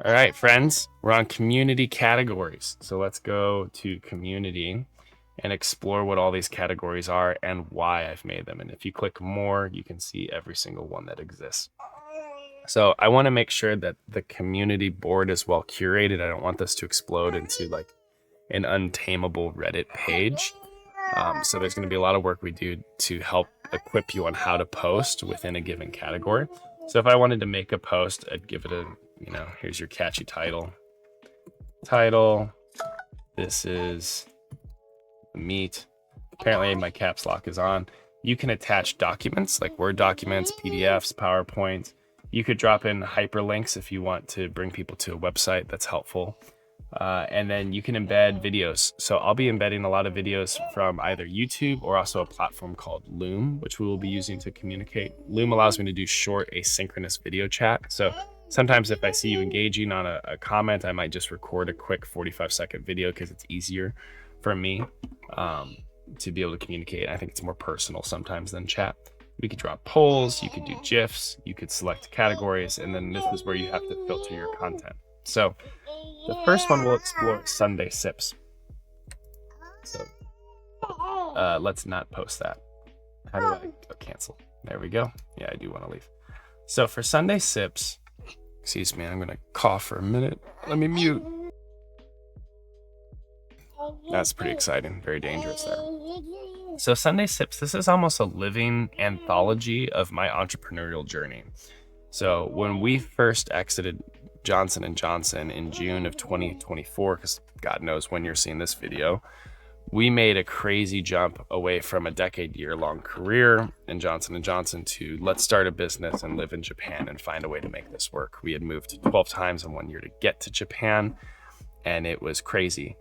All right, friends, we're on community categories. So let's go to community and explore what all these categories are and why I've made them. And if you click more, you can see every single one that exists. So I want to make sure that the community board is well curated. I don't want this to explode into like an untamable Reddit page. So there's going to be a lot of work we do to help equip you on how to post within a given category. So if I wanted to make a post, I'd give it a, here's your catchy title. This is the meat. Apparently my caps lock is on. You can attach documents like Word documents, PDFs, PowerPoint. You could drop in hyperlinks if you want to bring people to a website that's helpful. And then you can embed videos. So I'll be embedding a lot of videos from either YouTube or also a platform called Loom, which we will be using to communicate. Loom allows me to do short asynchronous video chat. So sometimes if I see you engaging on a comment, I might just record a quick 45-second video because it's easier for me to be able to communicate. I think it's more personal sometimes than chat. We could drop polls, you could do GIFs, you could select categories, and then this is where you have to filter your content. So the first one we'll explore is Sunday Sips. So let's not post that. How do I cancel? There we go. Yeah, I do want to leave. So for Sunday Sips, excuse me, I'm going to cough for a minute. Let me mute. That's pretty exciting. Very dangerous there. So Sunday Sips, this is almost a living anthology of my entrepreneurial journey. So when we first exited Johnson & Johnson in June of 2024, because God knows when you're seeing this video, we made a crazy jump away from a decade-year-long career in Johnson & Johnson to let's start a business and live in Japan and find a way to make this work. We had moved 12 times in 1 year to get to Japan, and it was crazy.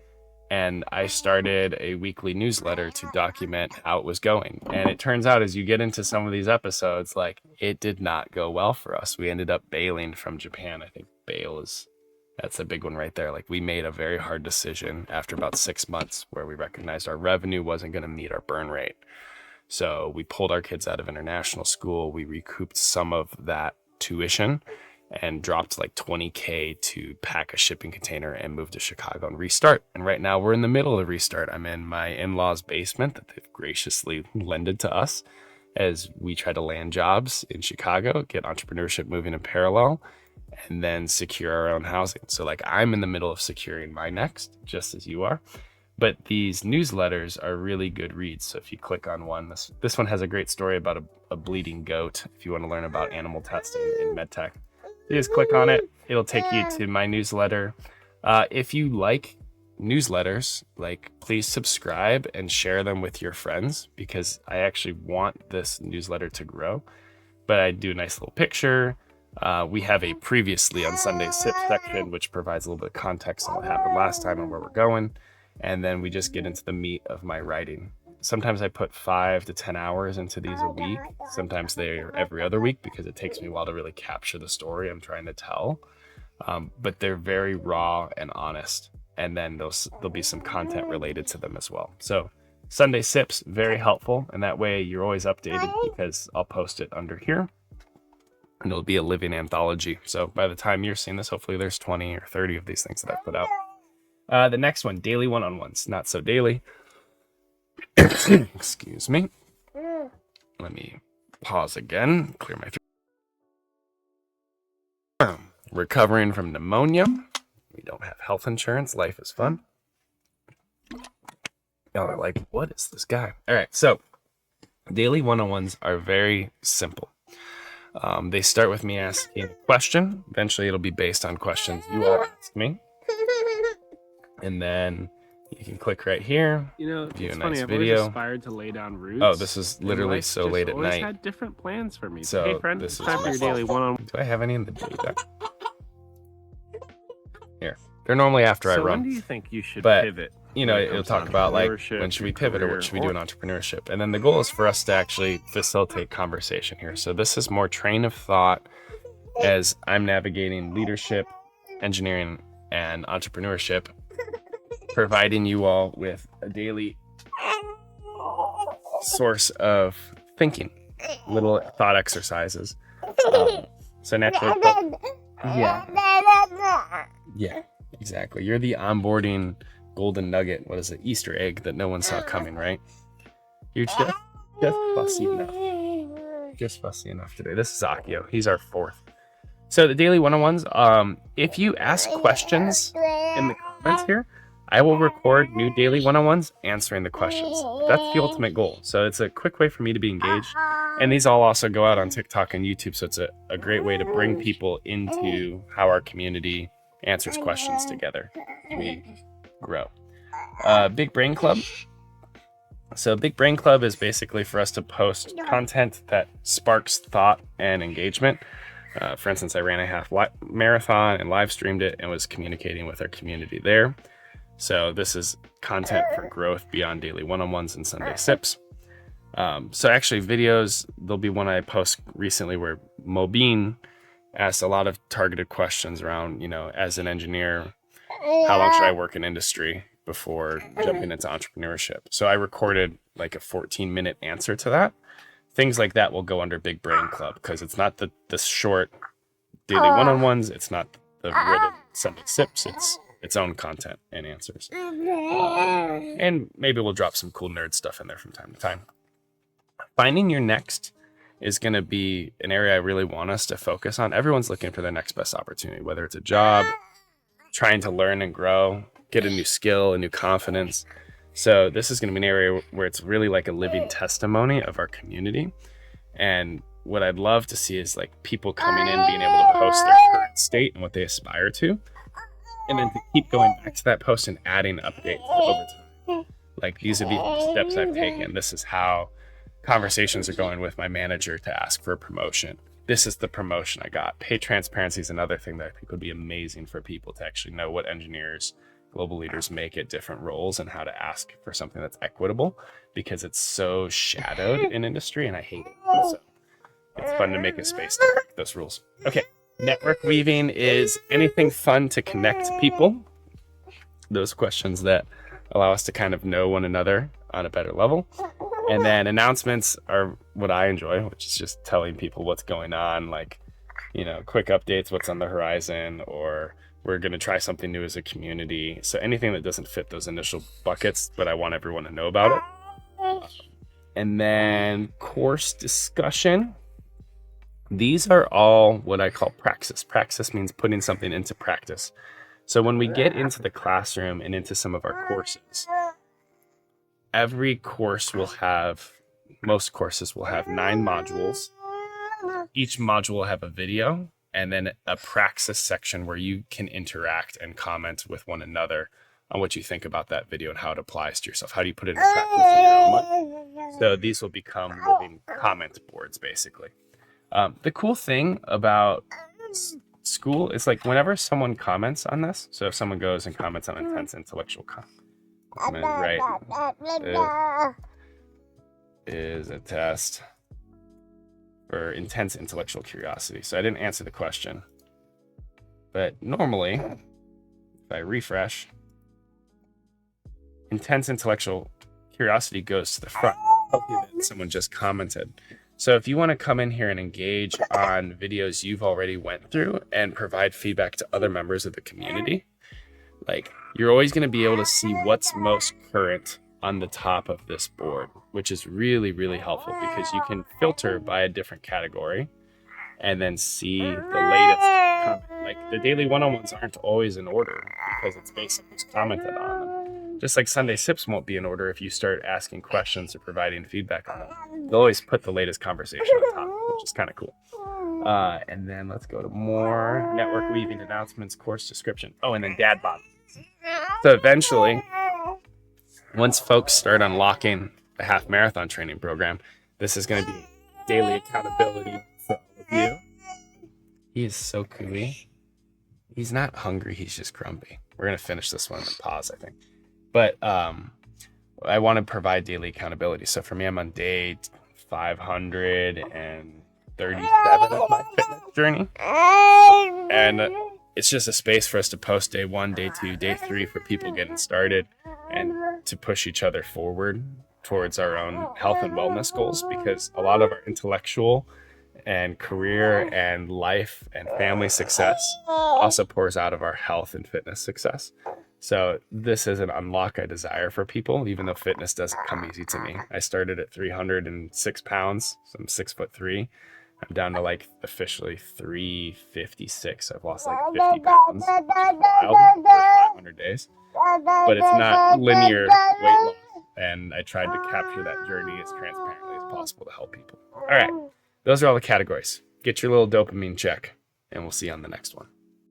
And I started a weekly newsletter to document how it was going. And it turns out as you get into some of these episodes, like it did not go well for us. We ended up bailing from Japan. I think that's a big one right there. Like we made a very hard decision after about 6 months where we recognized our revenue wasn't going to meet our burn rate. So we pulled our kids out of international school. We recouped some of that tuition and dropped like $20K to pack a shipping container and move to Chicago and restart. And right now we're in the middle of restart. I'm in my in-laws' basement that they've graciously lended to us as we try to land jobs in Chicago, get entrepreneurship moving in parallel, and then secure our own housing. So like I'm in the middle of securing my next, just as you are. But these newsletters are really good reads. So if you click on one, this one has a great story about a bleeding goat. If you want to learn about animal testing in medtech, you just click on it. It'll take you to my newsletter. If you like newsletters, like please subscribe and share them with your friends because I actually want this newsletter to grow. But I do a nice little picture. We have a previously on Sunday Sip section, which provides a little bit of context on what happened last time and where we're going. And then we just get into the meat of my writing. Sometimes I put 5 to 10 hours into these a week. Sometimes they're every other week because it takes me a while to really capture the story I'm trying to tell. But they're very raw and honest. And then there'll be some content related to them as well. So Sunday Sips, very helpful. And that way you're always updated because I'll post it under here. And it'll be a living anthology. So by the time you're seeing this, hopefully there's 20 or 30 of these things that I put out. The next one, daily one-on-ones, not so daily. Excuse me. Let me pause again, clear my throat. Recovering from pneumonia. We don't have health insurance. Life is fun. Y'all are like, what is this guy? All right, so daily one-on-ones are very simple. They start with me asking a question. Eventually, it'll be based on questions you all ask me. And then you can click right here. View a it's nice funny. I've video. always aspired to lay down roots. Oh, this is literally so late at night. Had different plans for me. So hey, friend, this it's is time for your daily one-on-one. Do I have any in the day deck? Here, they're normally after I run. When do you think you should but, pivot? It'll talk about like when should we pivot or what should we do in entrepreneurship. And then the goal is for us to actually facilitate conversation here. So this is more train of thought as I'm navigating leadership, engineering, and entrepreneurship, providing you all with a daily source of thinking, little thought exercises. So naturally, yeah. Yeah, exactly. You're the onboarding golden nugget. What is it? Easter egg that no one saw coming, right? You're just fussy enough. Just fussy enough today. This is Akio. He's our fourth. So the daily one-on-ones, if you ask questions in the comments here, I will record new daily one-on-ones answering the questions. That's the ultimate goal. So it's a quick way for me to be engaged. And these all also go out on TikTok and YouTube. So it's a great way to bring people into how our community answers questions together as we grow. Big Brain Club. So Big Brain Club is basically for us to post content that sparks thought and engagement. For instance, I ran a half marathon and live streamed it and was communicating with our community there. So this is content for growth beyond daily one-on-ones and Sunday sips. So actually videos, there'll be one I post recently where Mobeen asked a lot of targeted questions around, as an engineer, how long should I work in industry before jumping into entrepreneurship? So I recorded like a 14-minute answer to that. Things like that will go under Big Brain Club because it's not the short daily one-on-ones. It's not the written Sunday sips. It's its own content and answers. And maybe we'll drop some cool nerd stuff in there from time to time. Finding your next is going to be an area I really want us to focus on. Everyone's looking for their next best opportunity, whether it's a job, trying to learn and grow, get a new skill, a new confidence. So this is going to be an area where it's really like a living testimony of our community. And what I'd love to see is like people coming in, being able to post their current state and what they aspire to. And then to keep going back to that post and adding updates over time. Like, these are the steps I've taken. This is how conversations are going with my manager to ask for a promotion. This is the promotion I got. Pay transparency is another thing that I think would be amazing for people to actually know what engineers, global leaders make at different roles and how to ask for something that's equitable, because it's so shadowed in industry and I hate it. So it's fun to make a space to break those rules. Okay. Network weaving is anything fun to connect people. Those questions that allow us to kind of know one another on a better level. And then announcements are what I enjoy, which is just telling people what's going on, like, quick updates, what's on the horizon, or we're going to try something new as a community. So anything that doesn't fit those initial buckets, but I want everyone to know about it. And then course discussion. These are all what I call praxis. Praxis means putting something into practice. So when we get into the classroom and into some of our courses, most courses will have 9 modules. Each module will have a video and then a praxis section where you can interact and comment with one another on what you think about that video and how it applies to yourself. How do you put it into practice in your own life? So these will become living comment boards, basically. The cool thing about Skool is like whenever someone comments on this, so if someone goes and comments on intense intellectual right, is a test for intense intellectual curiosity. So I didn't answer the question, but normally if I refresh, intense intellectual curiosity goes to the front. Someone just commented. So if you want to come in here and engage on videos you've already went through and provide feedback to other members of the community, like, you're always going to be able to see what's most current on the top of this board, which is really, really helpful because you can filter by a different category and then see the latest comment. Like, the daily one-on-ones aren't always in order because it's based on who's commented on them. Just like Sunday Sips won't be in order if you start asking questions or providing feedback on them. They'll always put the latest conversation on top, which is kind of cool. And then let's go to more network weaving announcements, course description. Oh, and then dad bod. So eventually, once folks start unlocking the half marathon training program, this is going to be daily accountability for all of you. He is so cooey. He's not hungry. He's just grumpy. We're going to finish this one and pause, I think. But I want to provide daily accountability. So for me, I'm on day 537 of my fitness journey. And it's just a space for us to post day 1, day 2, day 3 for people getting started and to push each other forward towards our own health and wellness goals, because a lot of our intellectual and career and life and family success also pours out of our health and fitness success. So this is an unlock I desire for people, even though fitness doesn't come easy to me. I started at 306 pounds, so I'm 6'3". I'm down to like officially 356. I've lost like 50 pounds, which is wild for 500 days. But it's not linear weight loss, and I tried to capture that journey as transparently as possible to help people. All right, those are all the categories. Get your little dopamine check, and we'll see you on the next one.